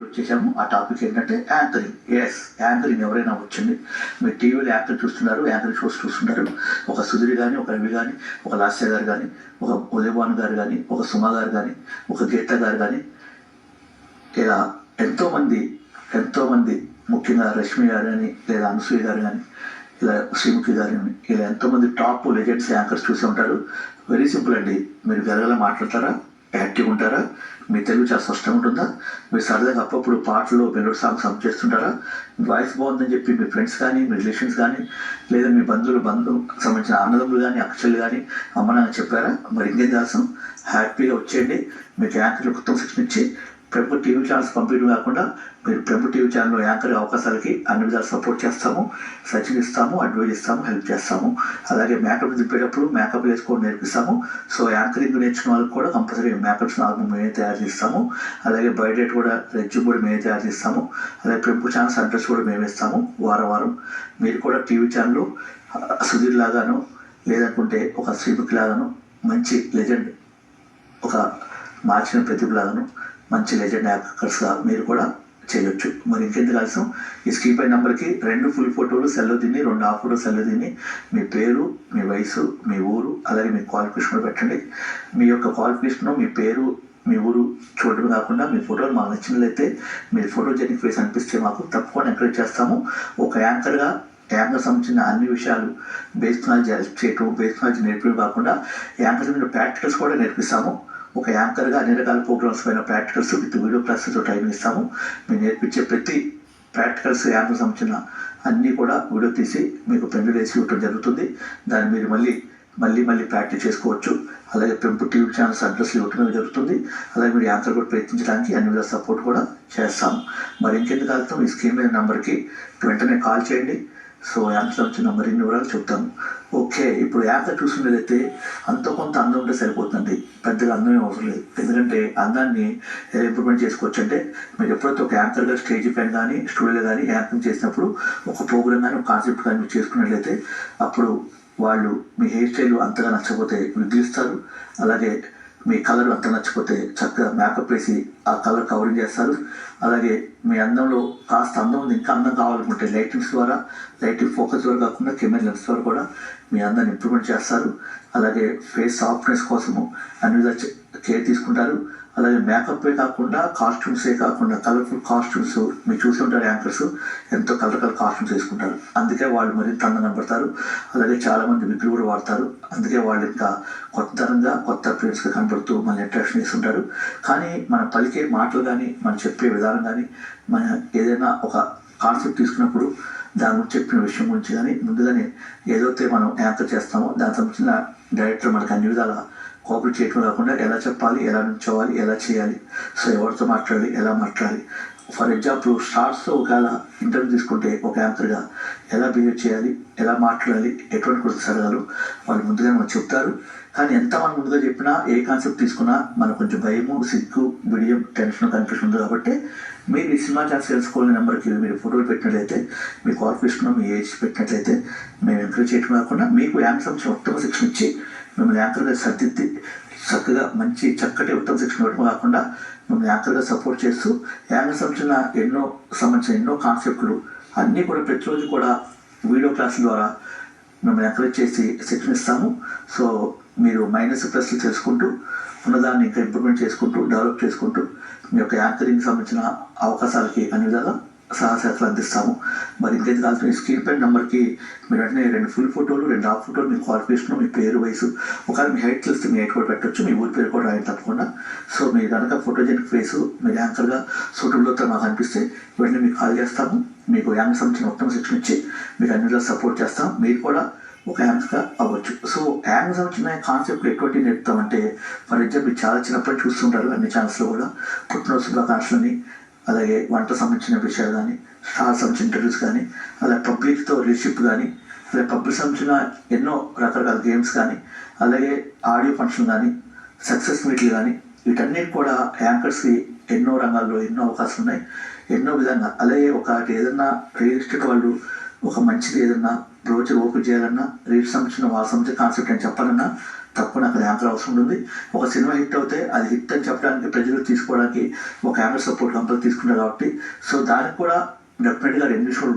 వచ్చేసాము. ఆ టాపిక్ ఏంటంటే యాంకరింగ్. యాంకరింగ్ ఎవరైనా వచ్చింది, మీరు టీవీలో యాంకర్ చూస్తున్నారు, యాంకరింగ్ షోస్ చూస్తున్నారు. ఒక సుధీర్ కానీ, ఒక రవి కానీ, ఒక లాస్య గారు కానీ, ఒక ఉదయభాను గారు కానీ, ఒక సుమ గారు కానీ, ఒక గీత గారు కానీ, ఇలా ఎంతోమంది ముఖ్యంగా రష్మి గారు కానీ, లేదా అనసూయ గారు కానీ, ఇలా శ్రీముఖి గారు కానీ, ఇలా ఎంతోమంది టాప్ లెజెండ్స్ యాంకర్స్ చూసి ఉంటారు. వెరీ సింపుల్ అండి. మీరు గలగల మాట్లాడతారా, యాక్టివ్ ఉంటారా, మీ తెలుగు చాలా స్పష్టంగా ఉంటుందా, మీరు సరదాగా అప్పుడప్పుడు పాటలు మెలోడీ సాంగ్స్ అప్ చేస్తుంటారా, మీ వాయిస్ బాగుందని చెప్పి మీ ఫ్రెండ్స్ కానీ, మీ రిలేషన్స్ కానీ, లేదా మీ బంధువులు సంబంధించిన అన్నదమ్ములు కానీ, అక్కచెల్లు కానీ, అమ్మ నాన్న చెప్పారా? మరి ఇంకేం చేస్తాం, హ్యాపీగా వచ్చేయండి. మీకు యాంకర్లు కొత్త శిక్షణ ఇచ్చి ప్రముఖ టీవీ ఛానల్స్ పంపించడం కాకుండా మీరు ప్రముఖ టీవీ ఛానల్లో యాంకర్ అవకాశాలకి అన్ని విధాలు సపోర్ట్ చేస్తాము, సజెషన్ ఇస్తాము, అడ్వైజ్ ఇస్తాము, హెల్ప్ చేస్తాము. అలాగే మేకప్ దింపేటప్పుడు మేకప్ వేసుకోవడం నేర్పిస్తాము. సో యాంకరింగ్ నేర్చుకున్న వాళ్ళకి కూడా కంపల్సరీ మేకప్స్ ఆల్బమ్ మేమే తయారు చేస్తాము. అలాగే బయోడేట్ కూడా, రెజ్యూమ్ కూడా మేమే తయారు చేస్తాము. అలాగే ప్రముఖ ఛానల్స్ అడ్రస్ కూడా మేమే ఇస్తాము. వారం మీరు కూడా టీవీ ఛానల్లో సుధీర్ లాగాను, లేదనుకుంటే ఒక శ్రీముఖి లాగాను, మంచి లెజెండ్, ఒక మార్చిన ప్రతిభలాగాను, మంచి లెజెండ్ యాక్టర్స్గా మీరు కూడా చేయొచ్చు. మరి ఇంకెందుకు ఆలస్యం, ఈ స్క్రీన్ పై నెంబర్కి 2 ఫుల్ ఫోటోలు సెల్లో తిని, 2 హాఫ్ ఫోటోలు సెల్లో తిని, మీ పేరు, మీ వయసు, మీ ఊరు, అలాగే మీ క్వాలిఫికేషన్ పెట్టండి. మీ యొక్క క్వాలిఫికేషన్, మీ పేరు, మీ ఊరు చూడడం కాకుండా మీ ఫోటోలు మాకు నచ్చినట్లయితే, మీరు ఫోటోజెనిక్ ఫేస్ అనిపిస్తే మాకు తప్పకుండా ఎంకరేజ్ చేస్తాము. ఒక యాంకర్ సంబంధించిన అన్ని విషయాలు బేసిక్ నాలెడ్జ్ చేయటం, బేసిక్ నాలెడ్జ్ నేర్పడం కాకుండా యాంకర్ మీద ప్రాక్టికల్స్ కూడా నేర్పిస్తాము. ఒక యాంకర్గా అన్ని రకాల ప్రోగ్రామ్స్ పైన ప్రాక్టికల్స్ విత్ వీడియో క్లాసెస్తో ట్రైనింగ్ ఇస్తాము. మేము నేర్పించే ప్రతి ప్రాక్టికల్స్ యాంకర్ సంబంధించిన అన్నీ కూడా వీడియో తీసి మీకు పెన్ను వేసి ఇవ్వడం జరుగుతుంది. దాన్ని మీరు మళ్ళీ ప్రాక్టీస్ చేసుకోవచ్చు. అలాగే పెంపు టీవీ ఛానల్స్ అడ్రస్ ఇవ్వటం జరుగుతుంది. అలాగే మీరు యాంకర్ కూడా ప్రయత్నించడానికి అన్ని విధాల సపోర్ట్ కూడా చేస్తాము. మరి ఇంకెందుకు వెళ్తాం, ఈ స్క్రీన్ మీద నెంబర్కి వెంటనే కాల్ చేయండి. సో యాంకర్ సంబంధించిన మరిన్ని వివరాలు చెప్తాము. ఓకే, ఇప్పుడు యాంకర్ చూసుకునేదైతే అంతో కొంత అందం ఉంటే సరిపోతుంది, పెద్దగా అందమే అవసరం లేదు. ఎందుకంటే అందాన్ని ఎలా ఇంప్రూవ్మెంట్ చేసుకోవచ్చు అంటే, మీరు ఎప్పుడైతే ఒక యాంకర్గా స్టేజ్ పైన కానీ, స్టూడియోలో కానీ యాంకరింగ్ చేసినప్పుడు ఒక ప్రోగ్రామ్ కానీ, ఒక కాన్సెప్ట్ కానీ మీరు చేసుకున్నట్లయితే, అప్పుడు వాళ్ళు మీ హెయిర్ స్టైల్ అంతగా నచ్చకపోతే విగ్గిస్తారు. అలాగే మీ కలర్ అంత నచ్చకపోతే చక్కగా మేకప్ వేసి ఆ కలర్ కవరింగ్ చేస్తారు. అలాగే మీ అందంలో కాస్త అందం ఉంది, ఇంకా అందం కావాలనుకుంటే లైటింగ్ ఫోకస్ ద్వారా కాకుండా కెమెరా లెన్స్ ద్వారా కూడా మీ అందాన్ని ఇంప్రూవ్మెంట్ చేస్తారు. అలాగే ఫేస్ సాఫ్ట్నెస్ కోసము అన్ని విధాలు కేర్ తీసుకుంటారు. అలాగే మేకప్పే కాకుండా కాస్ట్యూమ్సే కాకుండా కలర్ఫుల్ కాస్ట్యూమ్స్ మీరు చూసి ఉంటారు. యాంకర్స్ ఎంతో కలర్ కాస్ట్యూమ్స్ వేసుకుంటారు, అందుకే వాళ్ళు మరింత అందంగా కనబడతారు. అలాగే చాలామంది విగ్గులు కూడా వాడతారు, అందుకే వాళ్ళు ఇంకా కొత్త ఫ్రెండ్స్గా కనబడుతూ మన అట్రాక్షన్ చేస్తుంటారు. కానీ మన పలికే మాటలు కానీ, మనం చెప్పే విధానం కానీ, మన ఏదైనా ఒక కాన్సెప్ట్ తీసుకున్నప్పుడు దాని గురించి చెప్పిన విషయం గురించి కానీ ముందుగానే ఏదైతే మనం యాంకర్ చేస్తామో దాని సంబంధించిన డైరెక్టర్ మనకు అన్ని విధాల కోఆపరేట్ చేయడం కాకుండా ఎలా చెప్పాలి, ఎలా నుంచోవాలి, ఎలా చేయాలి, సో ఎవరితో మాట్లాడాలి, ఎలా మాట్లాడాలి. ఫర్ ఎగ్జాంపుల్ స్టార్స్తో ఒకవేళ ఇంటర్వ్యూ తీసుకుంటే ఒక యాంకర్గా ఎలా బిహేవ్ చేయాలి, ఎలా మాట్లాడాలి, ఎటువంటి క్వశ్చన్స్ అడగాలో వాళ్ళు ముందుగా మనకు చెప్తారు. కానీ ఎంత మనం ముందుగా చెప్పినా, ఏ కాన్సెప్ట్ తీసుకున్నా మనకు కొంచెం భయము, సిగ్గు, బిడియం, టెన్షన్, కన్ఫ్యూషన్ ఉంది. కాబట్టి మీరు ఈ సినిమా ఛాన్స్ తెలుసుకోవాలని నెంబర్కి మీరు ఫోటోలు పెట్టినట్లయితే, మీ క్వాలిఫికేషన్, మీ ఏజ్ పెట్టినట్లయితే మేము ఎంకరేజ్ చేయడం కాకుండా మీకు యాంకర్ సంబంధించిన ఉత్తమ శిక్షణ ఇచ్చి మిమ్మల్ని యాంకర్గా సర్దిద్ది చక్కగా చక్కటి ఉత్తమ శిక్షణ ఇవ్వడం కాకుండా మిమ్మల్ని యాంకర్గా సపోర్ట్ చేస్తూ యాంకర్ సంబంధించిన ఎన్నో కాన్సెప్ట్లు అన్నీ కూడా ప్రతిరోజు కూడా వీడియో క్లాసుల ద్వారా మిమ్మల్ని ఎంకరేజ్ చేసి శిక్షణ ఇస్తాము. సో మీరు మైనస్ ప్లస్లు చేసుకుంటూ ఉన్నదాన్ని ఇంకా ఇంప్రూవ్మెంట్ చేసుకుంటూ, డెవలప్ చేసుకుంటూ మీ యొక్క యాంకరింగ్ సంబంధించిన అవకాశాలకి అన్ని విధాలుగా సహాయశాఖలు అందిస్తాము. మరి ఇంకేది కావాల్సిన స్క్రీన్ పై నెంబర్కి మీరు వెంటనే 2 ఫుల్ ఫోటోలు, 2 హాఫ్ ఫోటోలు, మీ క్వాలిఫికేషన్, మీ పేరు, వయసు, ఒకవేళ మీ హైట్ తెలిస్తే మీ హైట్ కూడా పెట్టవచ్చు, మీ ఊరి పేరు కూడా రాయండి తప్పకుండా. సో మీరు కనుక ఫోటోజెనిక్ ఫేసు మీరు యాంకర్గా సూటబుల్తో మాకు అనిపిస్తే వెంటనే మీకు కాల్ చేస్తాము. మీకు యాంకర్ సంబంధించిన ఉత్తమ శిక్షణ ఇచ్చి మీకు అన్ని విధాలు సపోర్ట్ చేస్తాం. మీరు కూడా ఒక యాంకర్గా అవ్వచ్చు. సో యాంకర్ సంబంధించిన కాన్సెప్ట్లు ఎటువంటి నేర్పుతామంటే, ఫర్ ఎగ్జాంపుల్ చాలా చిన్నప్పటి చూస్తుంటారు అన్ని ఛానల్స్లో కూడా పుట్టినరోజు శుభాకాంక్షలని, అలాగే వంట సంబంధించిన విషయాలు కానీ, స్టార్ సంబంధించిన ఇంటర్వ్యూస్ కానీ, అలాగే పబ్లిక్తో రిలేషన్షిప్ కానీ, అలాగే పబ్లిక్ సంబంధించిన ఎన్నో రకరకాల గేమ్స్ కానీ, అలాగే ఆడియో ఫంక్షన్ కానీ, సక్సెస్ మీట్లు కానీ, వీటన్నిటి కూడా యాంకర్స్కి ఎన్నో రంగాల్లో ఎన్నో అవకాశాలు ఉన్నాయి, ఎన్నో విధంగా. అలాగే ఏదన్నా రియల్ ఎస్టేట్ వాళ్ళు ఒక మంచిది ఏదన్నా బ్రోచర్ ఓపెన్ చేయాలన్నా రీడ్ సంబంధించిన వాళ్ళ సంబంధించిన కాన్సెప్ట్ అని చెప్పాలన్నా తప్పకుండా అక్కడ యాంకర్ అవసరం ఉంటుంది. ఒక సినిమా హిట్ అవుతే అది హిట్ అని చెప్పడానికి ప్రజలు తీసుకోవడానికి ఒక యాంకర్ సపోర్ట్ కంపల్సరీ తీసుకుంటారు కాబట్టి సో దానికి కూడా డెఫినెట్గా 2 నిమిషాలు